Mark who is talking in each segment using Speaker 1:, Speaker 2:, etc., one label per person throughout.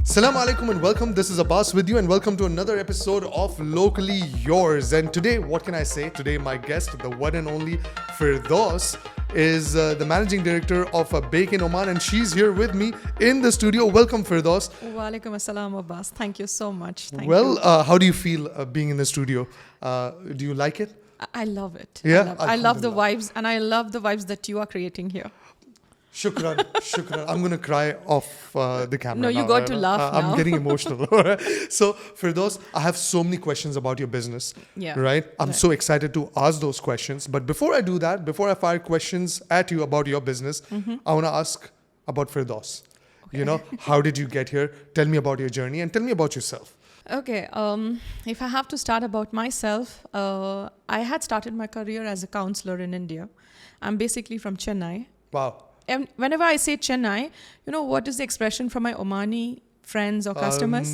Speaker 1: Assalamu alaikum and welcome. This is Abbas with you and welcome to another episode of Locally Yours. And today, what can I say? Today, my guest, the one and only Firdaus, is the managing director of Bake'In Oman, and she's here with me in the studio. Welcome, Firdaus.
Speaker 2: Walaikum assalam, Abbas. Thank you so much. Thank
Speaker 1: Well,
Speaker 2: you.
Speaker 1: how do you feel being in the studio? Do you like it?
Speaker 2: I love it.
Speaker 1: Yeah?
Speaker 2: I love the
Speaker 1: Alhamdulillah.
Speaker 2: vibes, and I love the vibes that you are creating here.
Speaker 1: Shukran, shukran. I'm going to cry off the camera.
Speaker 2: No, you
Speaker 1: now,
Speaker 2: got to laugh
Speaker 1: I'm
Speaker 2: now.
Speaker 1: getting emotional. So, Firdaus, I have so many questions about your business.
Speaker 2: Yeah.
Speaker 1: Right? I'm
Speaker 2: Right.
Speaker 1: so excited to ask those questions. But before I do that, before I fire questions at you about your business, I want to ask about Firdaus. You know, how did you get here? Tell me about your journey and tell me about yourself.
Speaker 2: Okay. If I have to start about myself, I had started my career as a counselor in India. I'm basically from Chennai.
Speaker 1: Wow.
Speaker 2: And whenever I say Chennai, you know what is the expression from my Omani friends or customers?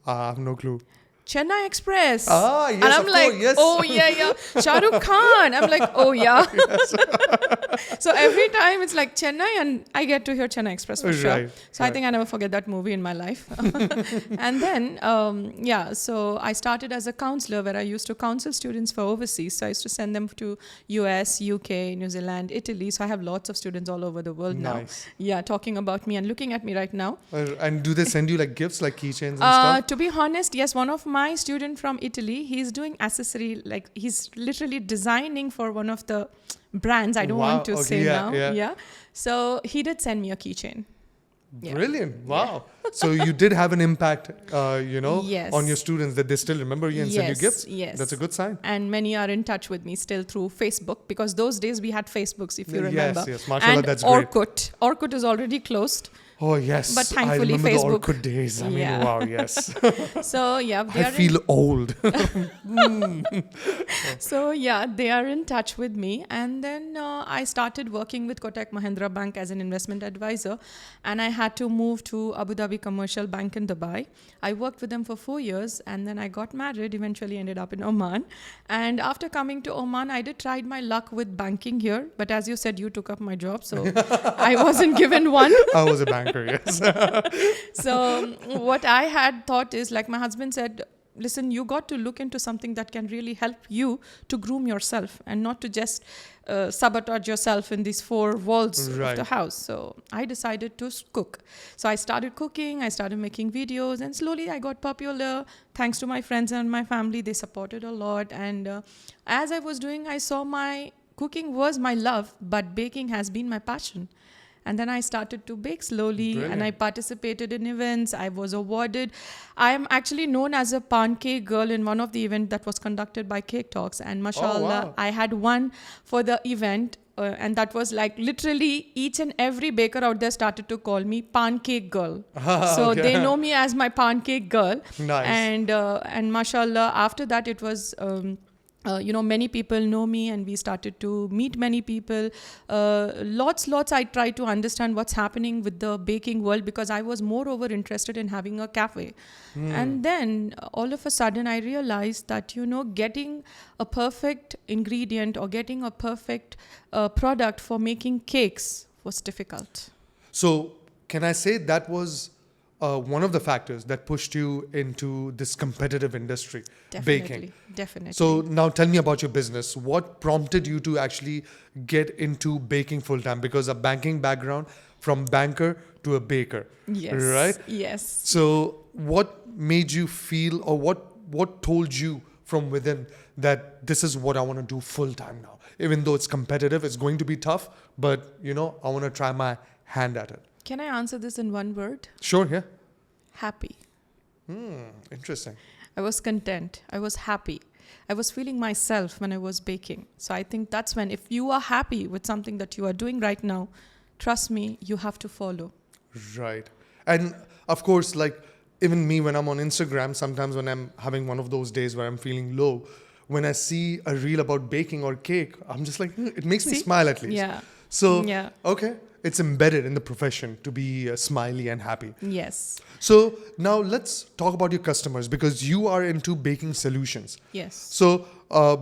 Speaker 1: I have no clue.
Speaker 2: Chennai Express.
Speaker 1: Ah, yes,
Speaker 2: And I'm
Speaker 1: of
Speaker 2: like,
Speaker 1: course, yes.
Speaker 2: oh yeah. Shah Rukh Khan. I'm like, oh yeah. So every time it's like Chennai, and I get to hear Chennai Express for sure.
Speaker 1: Right,
Speaker 2: So I
Speaker 1: right.
Speaker 2: think I never forget that movie in my life. And then, so I started as a counselor where I used to counsel students for overseas. So I used to send them to US, UK, New Zealand, Italy. So I have lots of students all over the world now.
Speaker 1: Nice.
Speaker 2: Yeah, talking about me and looking at me right now.
Speaker 1: And do they send you like gifts, like keychains and stuff?
Speaker 2: To be honest, yes, one of my student from Italy, he's doing accessory, like he's literally designing for one of the brands. I don't
Speaker 1: Wow,
Speaker 2: want to
Speaker 1: okay,
Speaker 2: say
Speaker 1: yeah,
Speaker 2: now.
Speaker 1: yeah.
Speaker 2: So he did send me a keychain. Yeah.
Speaker 1: Brilliant. Wow. So you did have an impact,
Speaker 2: Yes.
Speaker 1: on your students, that they still remember you and send you
Speaker 2: Yes,
Speaker 1: gifts.
Speaker 2: yes.
Speaker 1: That's a good sign.
Speaker 2: And many are in touch with me still through Facebook, because those days we had Facebooks, if you remember.
Speaker 1: Yes, mashallah,
Speaker 2: and
Speaker 1: that's great.
Speaker 2: Orkut. Orkut is already closed.
Speaker 1: Oh, yes.
Speaker 2: But thankfully
Speaker 1: I remember
Speaker 2: Facebook-
Speaker 1: the Orkut days. I mean,
Speaker 2: Yeah.
Speaker 1: wow, yes.
Speaker 2: So yeah, they
Speaker 1: I
Speaker 2: are in
Speaker 1: feel old.
Speaker 2: So yeah, they are in touch with me, and then I started working with Kotak Mahindra Bank as an investment advisor, and I had to move to Abu Dhabi Commercial Bank in Dubai. I worked with them for 4 years, and then I got married. Eventually, ended up in Oman, and after coming to Oman, I did tried my luck with banking here. But as you said, you took up my job, so I wasn't given one.
Speaker 1: I was a banker, yes.
Speaker 2: So what I had thought is, like my husband said, listen, you got to look into something that can really help you to groom yourself and not to just sabotage yourself in these four walls of
Speaker 1: Right.
Speaker 2: the house. So I decided to cook. So I started cooking, I started making videos, and slowly I got popular. Thanks to my friends and my family, they supported a lot. And as I was doing, I saw my cooking was my love, but baking has been my passion. And then I started to bake slowly, and I
Speaker 1: Brilliant.
Speaker 2: participated in events. I was awarded. I am actually known as a pancake girl in one of the events that was conducted by Cake Talks. And mashallah,
Speaker 1: wow.
Speaker 2: I had won for the event. And that was like literally each and every baker out there started to call me pancake girl. So
Speaker 1: Okay.
Speaker 2: they know me as my pancake girl.
Speaker 1: Nice.
Speaker 2: And mashallah, after that it was... many people know me, and we started to meet many people. Lots. I tried to understand what's happening with the baking world, because I was moreover interested in having a cafe. And then all of a sudden I realized that, getting a perfect ingredient or getting a perfect product for making cakes was difficult.
Speaker 1: So can I say that was one of the factors that pushed you into this competitive industry, baking?
Speaker 2: Definitely.
Speaker 1: So now tell me about your business. What prompted you to actually get into baking full time? Because a banking background, from banker to a baker,
Speaker 2: Yes.
Speaker 1: right?
Speaker 2: Yes.
Speaker 1: So what made you feel, or what told you from within that this is what I want to do full time now? Even though it's competitive, it's going to be tough, but I want to try my hand at it.
Speaker 2: Can I answer this in one word?
Speaker 1: Sure, yeah.
Speaker 2: Happy.
Speaker 1: Interesting.
Speaker 2: I was content. I was happy. I was feeling myself when I was baking. So I think that's when, if you are happy with something that you are doing right now, trust me, you have to follow.
Speaker 1: Right. And of course, like even me, when I'm on Instagram, sometimes when I'm having one of those days where I'm feeling low, when I see a reel about baking or cake, I'm just like, it makes me
Speaker 2: See?
Speaker 1: smile at least.
Speaker 2: Yeah.
Speaker 1: So,
Speaker 2: Yeah.
Speaker 1: okay, it's embedded in the profession to be smiley and happy.
Speaker 2: Yes.
Speaker 1: So now let's talk about your customers, because you are into baking solutions.
Speaker 2: Yes.
Speaker 1: So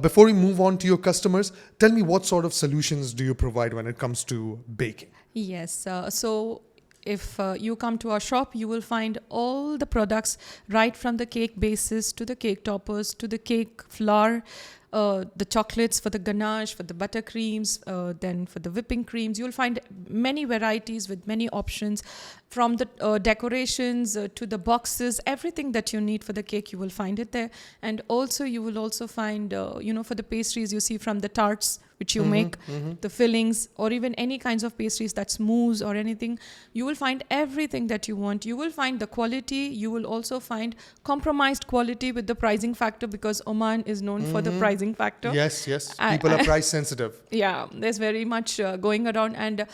Speaker 1: before we move on to your customers, tell me what sort of solutions do you provide when it comes to baking?
Speaker 2: Yes. So If you come to our shop, you will find all the products, right from the cake bases to the cake toppers to the cake flour, the chocolates for the ganache, for the buttercreams, then for the whipping creams. You'll find many varieties with many options, from the decorations to the boxes. Everything that you need for the cake, you will find it there. And also you will also find, for the pastries, you see, from the tarts which you make, the fillings, or even any kinds of pastries, that's mousse or anything, you will find everything that you want. You will find the quality. You will also find compromised quality with the pricing factor, because Oman is known for the pricing factor.
Speaker 1: Yes. People are price sensitive.
Speaker 2: Yeah, there's very much going around. And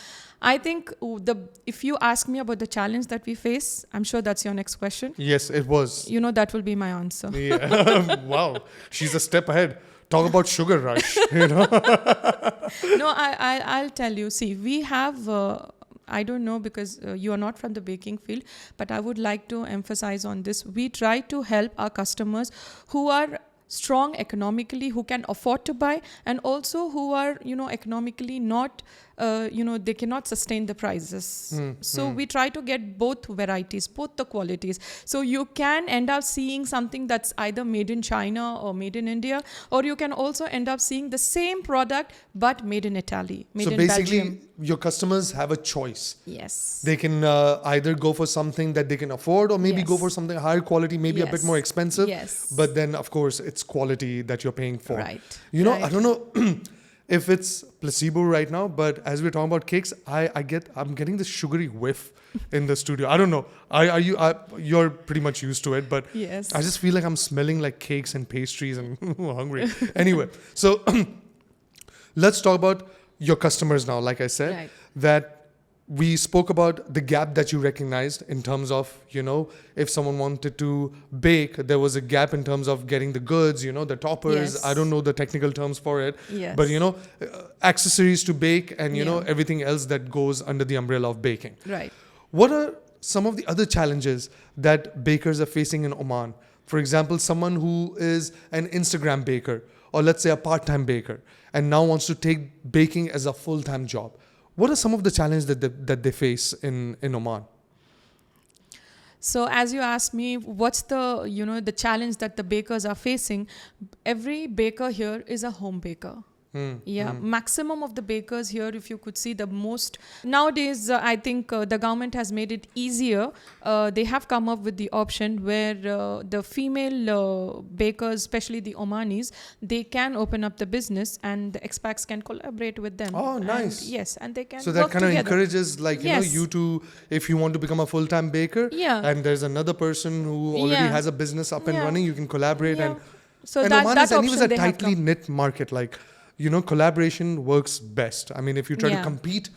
Speaker 2: I think if you ask me about the challenge that we face, I'm sure that's your next question.
Speaker 1: Yes, it was.
Speaker 2: That will be my answer.
Speaker 1: Yeah. Wow. She's a step ahead. Talk about sugar rush,
Speaker 2: No, I'll tell you. See, we have, I don't know, because you are not from the baking field, but I would like to emphasize on this. We try to help our customers who are strong economically, who can afford to buy, and also who are, economically not, they cannot sustain the prices. So we try to get both varieties, both the qualities. So you can end up seeing something that's either made in China or made in India, or you can also end up seeing the same product but made in Italy, made in Belgium. So basically,
Speaker 1: your customers have a choice.
Speaker 2: Yes.
Speaker 1: They can either go for something that they can afford, or maybe go for something higher quality, maybe a bit more expensive.
Speaker 2: Yes.
Speaker 1: But then, of course, it's quality that you're paying for.
Speaker 2: Right.
Speaker 1: I don't know if it's placebo right now, but as we're talking about cakes, I'm getting this sugary whiff in the studio. I don't know. You're pretty much used to it, but
Speaker 2: yes.
Speaker 1: I just feel like I'm smelling like cakes and pastries and hungry. Anyway, so let's talk about your customers now. Like I said, that we spoke about the gap that you recognized in terms of, if someone wanted to bake, there was a gap in terms of getting the goods, the toppers.
Speaker 2: Yes.
Speaker 1: I don't know the technical terms for it.
Speaker 2: Yes.
Speaker 1: But, accessories to bake and, everything else that goes under the umbrella of baking.
Speaker 2: Right.
Speaker 1: What are some of the other challenges that bakers are facing in Oman? For example, someone who is an Instagram baker, or let's say a part-time baker, and now wants to take baking as a full-time job. What are some of the challenges that they face in Oman?
Speaker 2: So as you asked me, what's the challenge that the bakers are facing? Every baker here is a home baker. Maximum of the bakers here, if you could see, the most nowadays, I think the government has made it easier. They have come up with the option where the female bakers, especially the Omanis, they can open up the business and the expats can collaborate with them.
Speaker 1: Oh, nice.
Speaker 2: And they can
Speaker 1: so that
Speaker 2: work
Speaker 1: kind of
Speaker 2: together.
Speaker 1: encourages, you to, if you want to become a full-time baker, and there's another person who already has a business up and running, you can collaborate. And Oman is anyways a tightly knit market. Collaboration works best. I mean, if you try to compete,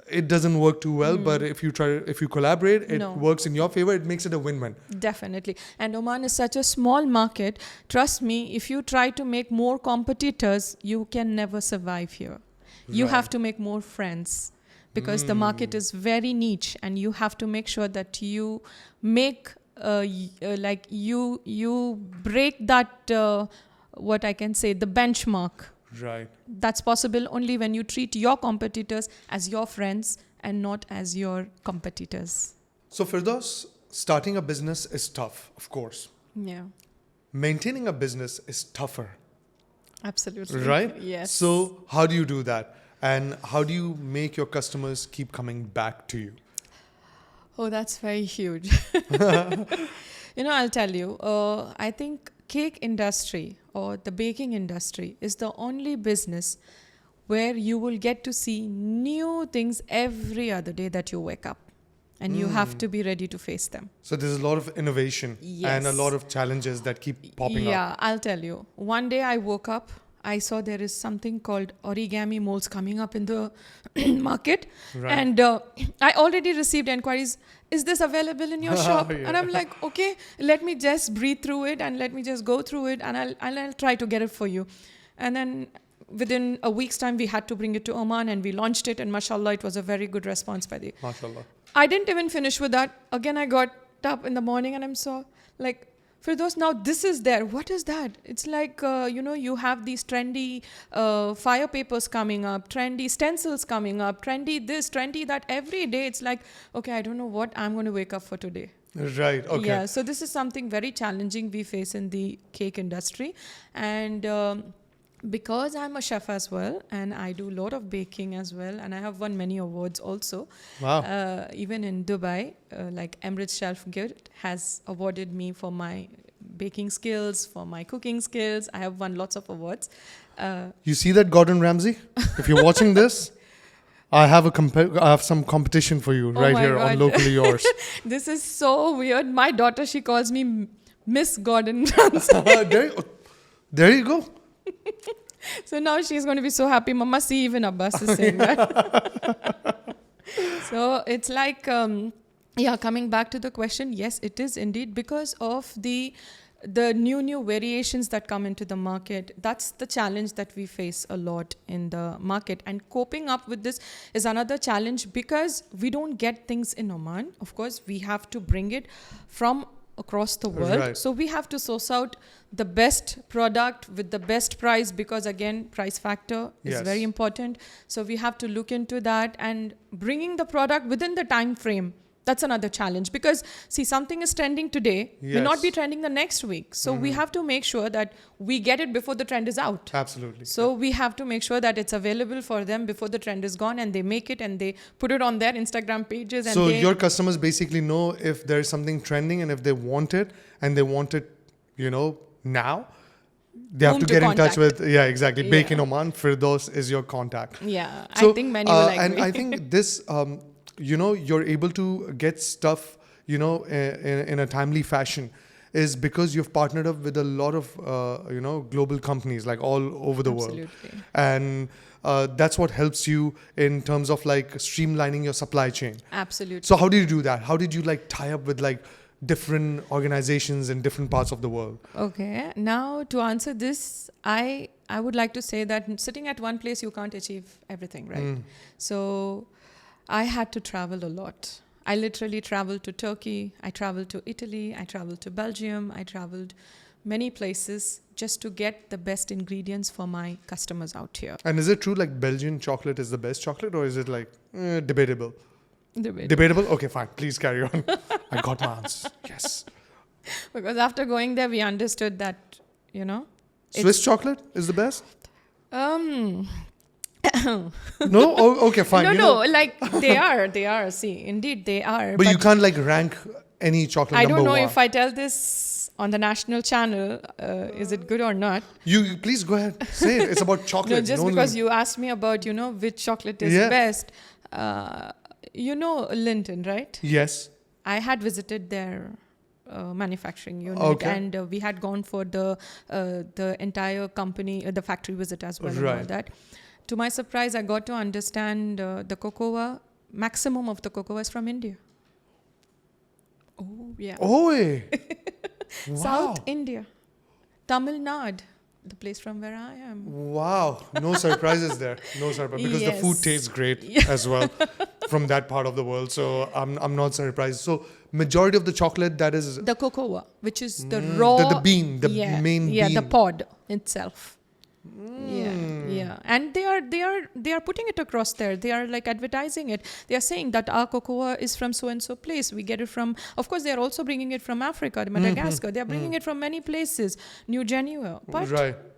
Speaker 1: it doesn't work too well. But if you collaborate, it works in your favor. It makes it a win-win.
Speaker 2: Definitely. And Oman is such a small market. Trust me, if you try to make more competitors, you can never survive here. You have to make more friends, because the market is very niche, and you have to make sure that you make you break that what I can say, the benchmark.
Speaker 1: Right.
Speaker 2: That's possible only when you treat your competitors as your friends and not as your competitors.
Speaker 1: So Firdaus, starting a business is tough, of course.
Speaker 2: Yeah.
Speaker 1: Maintaining a business is tougher.
Speaker 2: Absolutely.
Speaker 1: Right?
Speaker 2: Yes.
Speaker 1: So how do you do that? And how do you make your customers keep coming back to you?
Speaker 2: Oh, that's very huge. I'll tell you, I think cake industry or the baking industry is the only business where you will get to see new things every other day that you wake up, and you have to be ready to face them.
Speaker 1: So there's a lot of innovation and a lot of challenges that keep popping up.
Speaker 2: Yeah, I'll tell you. One day I woke up, I saw there is something called origami molds coming up in the market. Right. And I already received inquiries. Is this available in your shop? And I'm like, okay, let me just breathe through it and let me just go through it, and I'll try to get it for you. And then within a week's time, we had to bring it to Oman, and we launched it. And mashallah, it was a very good response by the...
Speaker 1: Mashallah.
Speaker 2: I didn't even finish with that. Again, I got up in the morning and I saw Firdaus, now this is there. What is that? It's like, you have these trendy fire papers coming up, trendy stencils coming up, trendy this, trendy that. Every day it's like, okay, I don't know what I'm going to wake up for today.
Speaker 1: Right. Okay.
Speaker 2: Yeah, so this is something very challenging we face in the cake industry. And because I'm a chef as well, and I do a lot of baking as well, and I have won many awards also.
Speaker 1: Wow.
Speaker 2: Even in Dubai, like Emirates Chef Guild has awarded me for my baking skills, for my cooking skills. I have won lots of awards.
Speaker 1: You see that, Gordon Ramsay? If you're watching this, I have some competition for you right
Speaker 2: my
Speaker 1: here
Speaker 2: God.
Speaker 1: on Locally Yours.
Speaker 2: This is so weird. My daughter, she calls me Miss Gordon Ramsay.
Speaker 1: There you go.
Speaker 2: So now she's going to be so happy. Mama, see, even Abbas is saying that. So it's like, coming back to the question, yes, it is indeed because of the new variations that come into the market. That's the challenge that we face a lot in the market. And coping up with this is another challenge because we don't get things in Oman. Of course, we have to bring it from across the world.
Speaker 1: Right.
Speaker 2: So we have to source out the best product with the best price because, again, price factor is very important. So we have to look into that and bringing the product within the time frame. That's another challenge because, see, something is trending today, may not be trending the next week. So we have to make sure that we get it before the trend is out.
Speaker 1: Absolutely.
Speaker 2: So we have to make sure that it's available for them before the trend is gone, and they make it and they put it on their Instagram pages. And
Speaker 1: so your customers basically know if there's something trending and if they want it and they want it, now, they have to get in touch with, exactly. Bake'In Oman, Firdaus is your contact.
Speaker 2: Yeah,
Speaker 1: So,
Speaker 2: I think many will agree.
Speaker 1: And I think this, you're able to get stuff, in a timely fashion is because you've partnered up with a lot of, global companies like all over the world. And that's what helps you in terms of like streamlining your supply chain.
Speaker 2: Absolutely.
Speaker 1: So how did you do that? How did you like tie up with like different organizations in different parts of the world?
Speaker 2: Okay. Now to answer this, I would like to say that sitting at one place, you can't achieve everything, right? So I had to travel a lot. I literally traveled to Turkey. I traveled to Italy. I traveled to Belgium. I traveled many places just to get the best ingredients for my customers out here.
Speaker 1: And is it true like Belgian chocolate is the best chocolate, or is it like debatable?
Speaker 2: Debatable.
Speaker 1: Okay, fine. Please carry on. I got my answer. Yes.
Speaker 2: Because after going there, we understood that,
Speaker 1: Swiss chocolate is the best?
Speaker 2: No?
Speaker 1: Oh, okay, fine.
Speaker 2: Like they are. See, indeed they are.
Speaker 1: But you can't like rank any chocolate
Speaker 2: I
Speaker 1: number
Speaker 2: don't know
Speaker 1: one.
Speaker 2: if I tell this on the national channel, is it good or not?
Speaker 1: You please go ahead. Say it. It's about chocolate.
Speaker 2: No, just because you asked me about, which chocolate is best. Linton, right?
Speaker 1: Yes.
Speaker 2: I had visited their manufacturing unit, and we had gone for the entire company, the factory visit as well, and all that. To my surprise, I got to understand the cocoa. Maximum of the cocoa is from India. Oh yeah.
Speaker 1: Oh. Wow.
Speaker 2: South India, Tamil Nadu, the place from where I am.
Speaker 1: Wow. No surprises there. No surprise because the food tastes great as well from that part of the world. So I'm not surprised. So majority of the chocolate that is
Speaker 2: the cocoa, which is the raw
Speaker 1: the bean, the main bean.
Speaker 2: the pod itself. Yeah, and they are putting it across there. They are like advertising it. They are saying that our cocoa is from so and so place. We get it from. Of course, they are also bringing it from Africa, Madagascar. They are bringing it from many places, New Geneva. But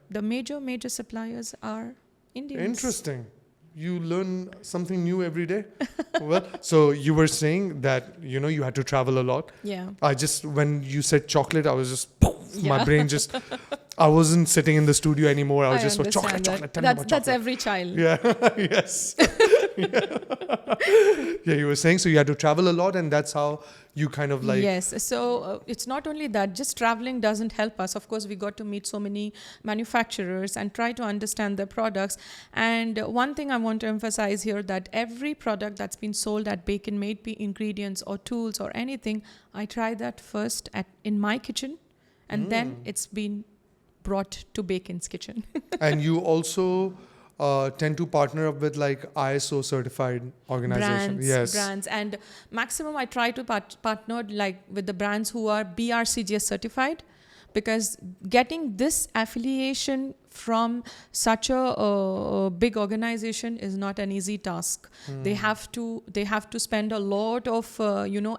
Speaker 2: the major suppliers are Indians.
Speaker 1: Interesting. You learn something new every day. Well, so you were saying that you had to travel a lot.
Speaker 2: Yeah.
Speaker 1: When you said chocolate, I was just my brain just. I wasn't sitting in the studio anymore. I was just chocolate. Tell me about chocolate.
Speaker 2: That's every child.
Speaker 1: Yeah. Yes. Yeah. You were saying so you had to travel a lot, and that's how you kind of like.
Speaker 2: Yes. So it's not only that. Just traveling doesn't help us. Of course, we got to meet so many manufacturers and try to understand their products. And one thing I want to emphasize here that every product that's been sold at Bake'In, may it be ingredients or tools or anything, I try that first in my kitchen, and then it's been brought to Bake'In's kitchen. And
Speaker 1: you also tend to partner up with like ISO certified organizations.
Speaker 2: Brands. And maximum I try to partner like with the brands who are BRCGS certified. because getting this affiliation from such a big organization is not an easy task. They have to spend a lot of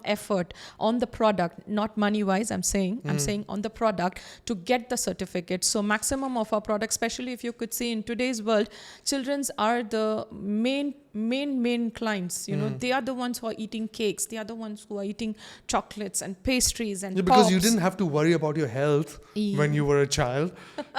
Speaker 2: effort on the product, not money wise. I'm saying on the product to get the certificate. So maximum of our products, especially if you could see in today's world, children's are the main clients. They are the ones who are eating cakes. They are the ones who are eating chocolates and pastries and
Speaker 1: because you
Speaker 2: pops.
Speaker 1: didn't have to worry about your health when you were a child.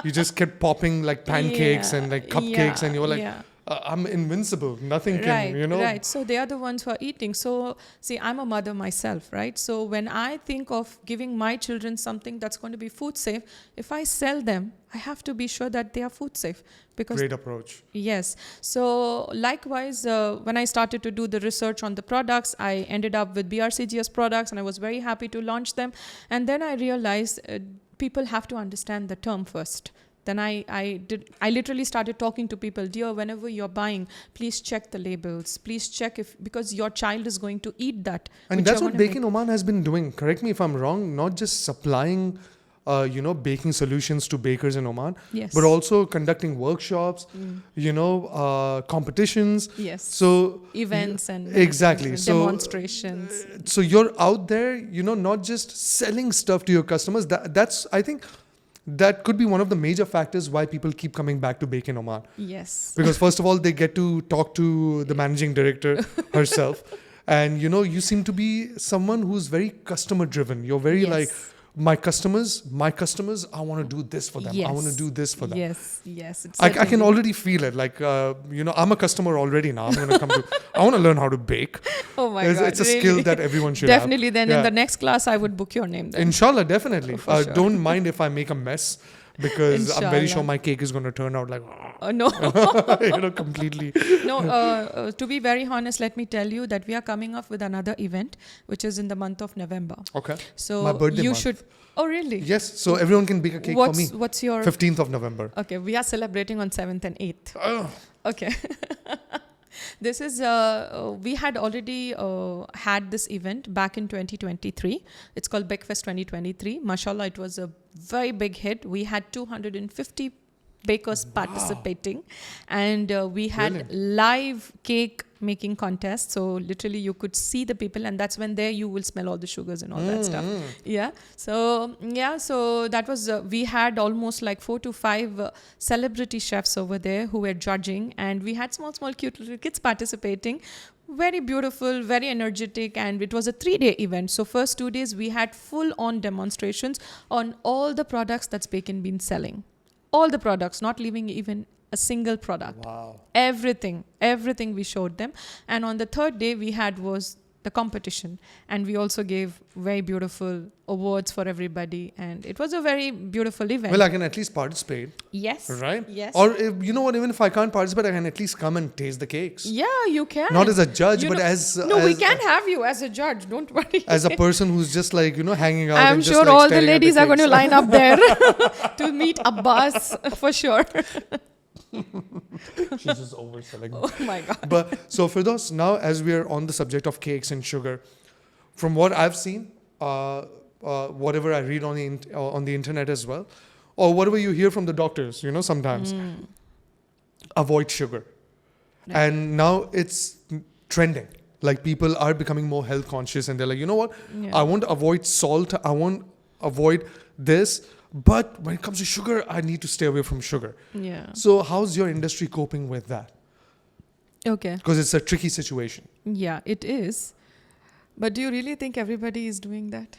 Speaker 1: You just kept popping like pancakes and like cupcakes, and you were like, I'm invincible. Nothing can,
Speaker 2: Right. So they are the ones who are eating. So see, I'm a mother myself, right? So when I think of giving my children something that's going to be food safe, if I sell them, I have to be sure that they are food safe.
Speaker 1: Great approach.
Speaker 2: Yes. So likewise, when I started to do the research on the products, I ended up with BRCGS products, and I was very happy to launch them. And then I realized people have to understand the term first. Then I literally started talking to people. Dear, whenever you're buying, please check the labels. Please check because your child is going to eat that.
Speaker 1: And that's what Bake'In Oman has been doing. Correct me if I'm wrong. Not just supplying, baking solutions to bakers in Oman, but also conducting workshops, competitions.
Speaker 2: Yes.
Speaker 1: So
Speaker 2: events and
Speaker 1: exactly
Speaker 2: demonstrations.
Speaker 1: So you're out there, not just selling stuff to your customers. That's I think. That could be one of the major factors why people keep coming back to Bake'In Oman.
Speaker 2: Yes.
Speaker 1: Because first of all, they get to talk to the managing director herself. And, you seem to be someone who's very customer driven. You're very like, my customers, I want to do this for them. I want to do this for them.
Speaker 2: Yes.
Speaker 1: I can already feel it. Like, I'm a customer already now. I'm going to come I want to learn how to bake.
Speaker 2: Oh my God.
Speaker 1: It's a skill that everyone should
Speaker 2: definitely
Speaker 1: have.
Speaker 2: Then in the next class, I would book your name then.
Speaker 1: Inshallah, definitely.
Speaker 2: Sure.
Speaker 1: Don't mind if I make a mess, because I'm very sure my cake is going to turn out like
Speaker 2: no.
Speaker 1: Completely.
Speaker 2: No, to be very honest, let me tell you that we are coming up with another event, which is in the month of November.
Speaker 1: Okay.
Speaker 2: So
Speaker 1: my birthday
Speaker 2: you
Speaker 1: month.
Speaker 2: should. Oh, really?
Speaker 1: Yes. So everyone can bake a cake for me.
Speaker 2: What's your
Speaker 1: 15th of November?
Speaker 2: Okay, we are celebrating on 7th and 8th.
Speaker 1: Oh.
Speaker 2: Okay. This is, we had already had this event back in 2023. It's called Bakefest 2023. Mashallah, it was a very big hit. We had 250 bakers participating, and we had live cake making contests. So literally you could see the people, and that's when there you will smell all the sugars and all that stuff. So that was we had almost like 4 to 5 celebrity chefs over there who were judging, and we had small cute little kids participating. Very beautiful, very energetic, and it was a 3-day event. So first 2 days we had full on demonstrations on all the products that's Bake'In been selling. All the products, not leaving even a single product.
Speaker 1: Wow.
Speaker 2: Everything we showed them. And on the 3rd day we had was the competition, and we also gave very beautiful awards for everybody, and it was a very beautiful event.
Speaker 1: Well, I can at least participate.
Speaker 2: Yes.
Speaker 1: Right?
Speaker 2: Yes.
Speaker 1: Or you know what, even if I can't participate, I can at least come and taste the cakes.
Speaker 2: Yeah, you can.
Speaker 1: Not as a judge, but as...
Speaker 2: we can have you as a judge, don't worry.
Speaker 1: As a person who's just like, hanging out.
Speaker 2: I'm
Speaker 1: and just
Speaker 2: sure
Speaker 1: like
Speaker 2: all the
Speaker 1: staring at
Speaker 2: ladies are going to
Speaker 1: cakes.
Speaker 2: line up there to meet Abbas for sure.
Speaker 1: She's just overselling.
Speaker 2: Oh my God.
Speaker 1: But so Firdaus, now as we are on the subject of cakes and sugar, from what I've seen, whatever I read on the internet as well, or whatever you hear from the doctors, sometimes, avoid sugar. Right. And now it's trending. Like people are becoming more health conscious, and they're like, you know what? Yeah. I want to avoid salt. I want to avoid this. But when it comes to sugar, I need to stay away from sugar.
Speaker 2: Yeah.
Speaker 1: So how's your industry coping with that?
Speaker 2: Okay.
Speaker 1: Because it's a tricky situation.
Speaker 2: Yeah, it is. But do you really think everybody is doing that?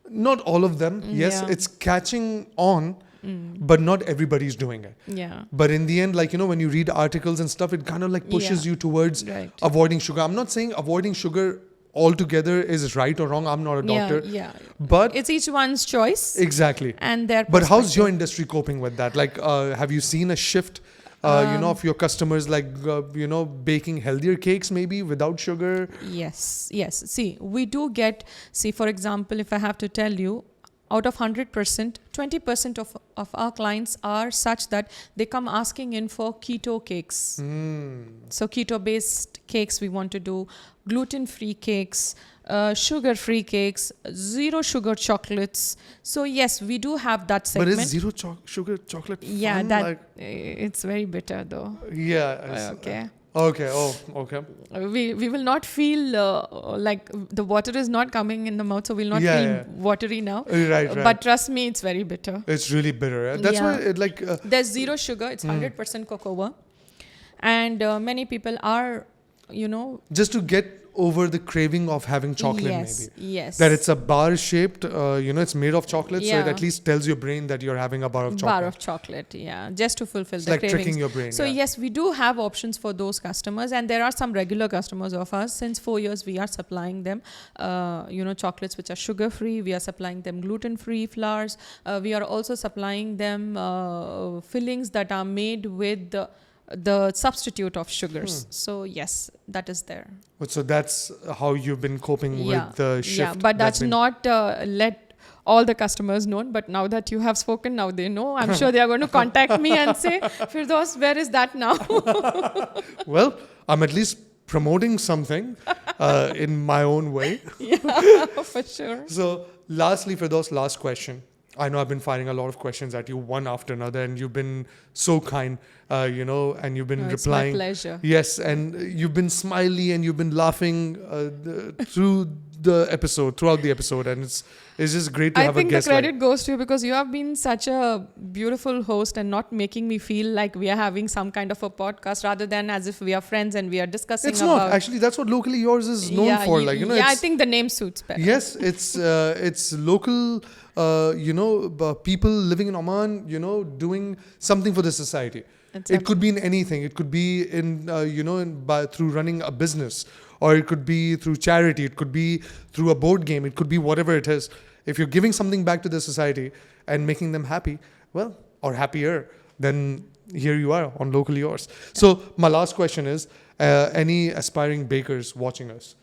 Speaker 1: Not all of them. Yes, it's catching on, but not everybody's doing it.
Speaker 2: Yeah.
Speaker 1: But in the end, like, when you read articles and stuff, it kind of like pushes you towards avoiding sugar. I'm not saying avoiding sugar altogether is right or wrong. I'm not a doctor.
Speaker 2: Yeah.
Speaker 1: But
Speaker 2: it's each one's choice.
Speaker 1: Exactly.
Speaker 2: And their
Speaker 1: But how's your industry coping with that? Like, have you seen a shift, of your customers, like, baking healthier cakes maybe without sugar?
Speaker 2: Yes. See, we do get, for example, if I have to tell you, out of 100%, 20% of our clients are such that they come asking in for keto cakes. So keto-based cakes we want to do, gluten-free cakes, sugar-free cakes, zero sugar chocolates. So yes, we do have that
Speaker 1: But
Speaker 2: segment.
Speaker 1: is zero sugar chocolate
Speaker 2: Yeah,
Speaker 1: fun?
Speaker 2: that
Speaker 1: Like,
Speaker 2: it's very bitter though.
Speaker 1: yeah.
Speaker 2: Okay.
Speaker 1: Okay. Oh, okay.
Speaker 2: We will not feel like the water is not coming in the mouth, so we'll not
Speaker 1: Yeah,
Speaker 2: feel
Speaker 1: yeah.
Speaker 2: watery now.
Speaker 1: Right.
Speaker 2: But trust me, it's very bitter.
Speaker 1: It's really bitter. Yeah? That's why
Speaker 2: Yeah.
Speaker 1: it like.
Speaker 2: There's zero sugar. It's 100% cocoa, and many people are,
Speaker 1: Just to get over the craving of having chocolate,
Speaker 2: yes,
Speaker 1: maybe.
Speaker 2: yes,
Speaker 1: That it's a bar shaped, it's made of chocolate, so it
Speaker 2: Yeah.
Speaker 1: at least tells your brain that you're having a bar of chocolate.
Speaker 2: bar of chocolate. Yeah, just to fulfill
Speaker 1: It's
Speaker 2: the
Speaker 1: like
Speaker 2: cravings.
Speaker 1: tricking your brain.
Speaker 2: So
Speaker 1: yeah.
Speaker 2: yes, we do have options for those customers, and there are some regular customers of ours. Since 4 years, we are supplying them, chocolates which are sugar-free. We are supplying them gluten-free flours. We are also supplying them fillings that are made with the substitute of sugars. So yes, that is there.
Speaker 1: So that's how you've been coping
Speaker 2: Yeah,
Speaker 1: with the shift.
Speaker 2: yeah, but that's
Speaker 1: been-
Speaker 2: not let all the customers know. But now that you have spoken, now they know. I'm sure they are going to contact me and say, Firdaus, where is that now?
Speaker 1: Well, I'm at least promoting something in my own way.
Speaker 2: Yeah, for sure.
Speaker 1: So, lastly, Firdaus, last question. I know I've been firing a lot of questions at you one after another, and you've been so kind, and you've been
Speaker 2: It's my
Speaker 1: replying.
Speaker 2: pleasure.
Speaker 1: Yes, and you've been smiley and you've been laughing throughout the episode, and it's just great to
Speaker 2: I
Speaker 1: have a
Speaker 2: think the
Speaker 1: guest like.
Speaker 2: credit goes to you because you have been such a beautiful host and not making me feel like we are having some kind of a podcast rather than as if we are friends and we are discussing
Speaker 1: It's
Speaker 2: about.
Speaker 1: not actually. That's what locally yours is known for. Like
Speaker 2: yeah, I
Speaker 1: it's,
Speaker 2: think the name suits better.
Speaker 1: yes, it's local. People living in Oman. Doing something for the society. It could be in anything. It could be in through running a business, or it could be through charity. It could be through a board game. It could be whatever it is. If you're giving something back to the society and making them happy, well, or happier, then here you are on Locally Yours. So my last question is, any aspiring bakers watching us?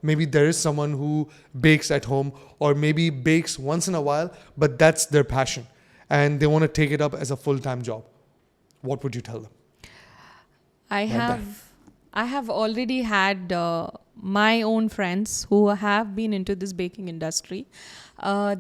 Speaker 1: Maybe there is someone who bakes at home, or maybe bakes once in a while, but that's their passion, and they want to take it up as a full-time job. What would you tell them?
Speaker 2: I have already had my own friends who have been into this baking industry.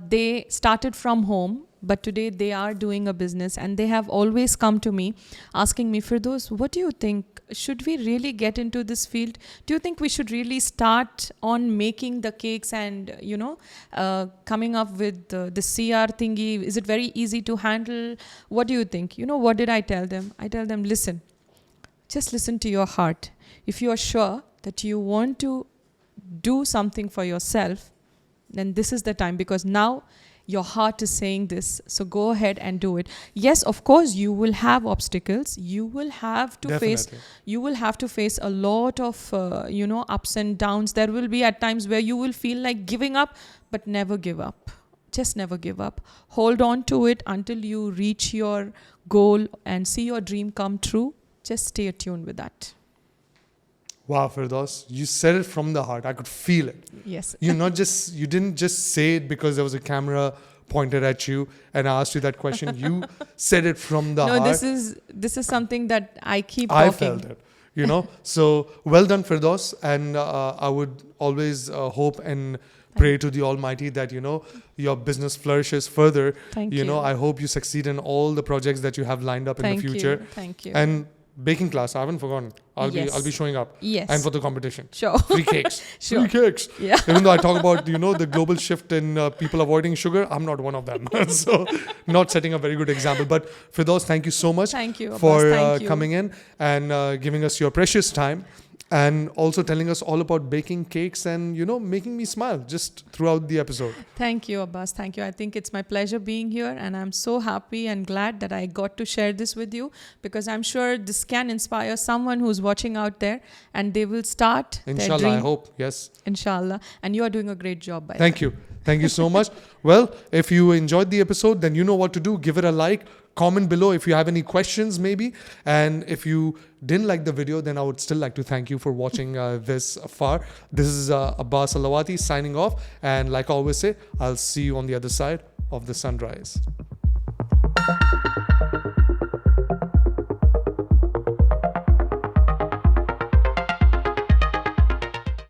Speaker 2: They started from home, but today they are doing a business, and they have always come to me asking me, Firdaus, what do you think? Should we really get into this field? Do you think we should really start on making the cakes and, coming up with the CR thingy? Is it very easy to handle? What do you think? What did I tell them? I tell them, listen, just listen to your heart. If you are sure that you want to do something for yourself, then this is the time, because now your heart is saying this. So go ahead and do it. Yes, of course, you will have obstacles. You will have to face a lot of, ups and downs. There will be at times where you will feel like giving up, but never give up. Just never give up. Hold on to it until you reach your goal and see your dream come true. Just stay attuned with that.
Speaker 1: Wow, Firdaus, you said it from the heart. I could feel it.
Speaker 2: Yes.
Speaker 1: You didn't just say it because there was a camera pointed at you and I asked you that question. You said it from the heart.
Speaker 2: No, this is something that I keep
Speaker 1: I
Speaker 2: talking.
Speaker 1: felt it. So well done, Firdaus, and I would always hope and pray to the Almighty that your business flourishes further.
Speaker 2: Thank you.
Speaker 1: I hope you succeed in all the projects that you have lined up in the future.
Speaker 2: Thank you.
Speaker 1: And baking class, I haven't forgotten. I'll be showing up.
Speaker 2: Yes.
Speaker 1: And for the competition.
Speaker 2: Sure.
Speaker 1: Free cakes.
Speaker 2: Sure.
Speaker 1: Free cakes.
Speaker 2: Yeah.
Speaker 1: Even though I talk about, the global shift in people avoiding sugar, I'm not one of them. So not setting a very good example. But Firdaus, thank you so much
Speaker 2: Thank you, Abbas.
Speaker 1: for
Speaker 2: Thank you.
Speaker 1: coming in and giving us your precious time. And also telling us all about baking cakes and, making me smile just throughout the episode.
Speaker 2: Thank you, Abbas. Thank you. I think it's my pleasure being here, and I'm so happy and glad that I got to share this with you, because I'm sure this can inspire someone who's watching out there, and they will start their
Speaker 1: Inshallah,
Speaker 2: dream.
Speaker 1: I hope. Yes.
Speaker 2: Inshallah. And you are doing a great job, by
Speaker 1: Thank you. Thank you so much. Well, if you enjoyed the episode, then you know what to do. Give it a like. Comment below if you have any questions maybe. And if you didn't like the video, then I would still like to thank you for watching this far. This is Abbas Alawati signing off. And like I always say, I'll see you on the other side of the sunrise.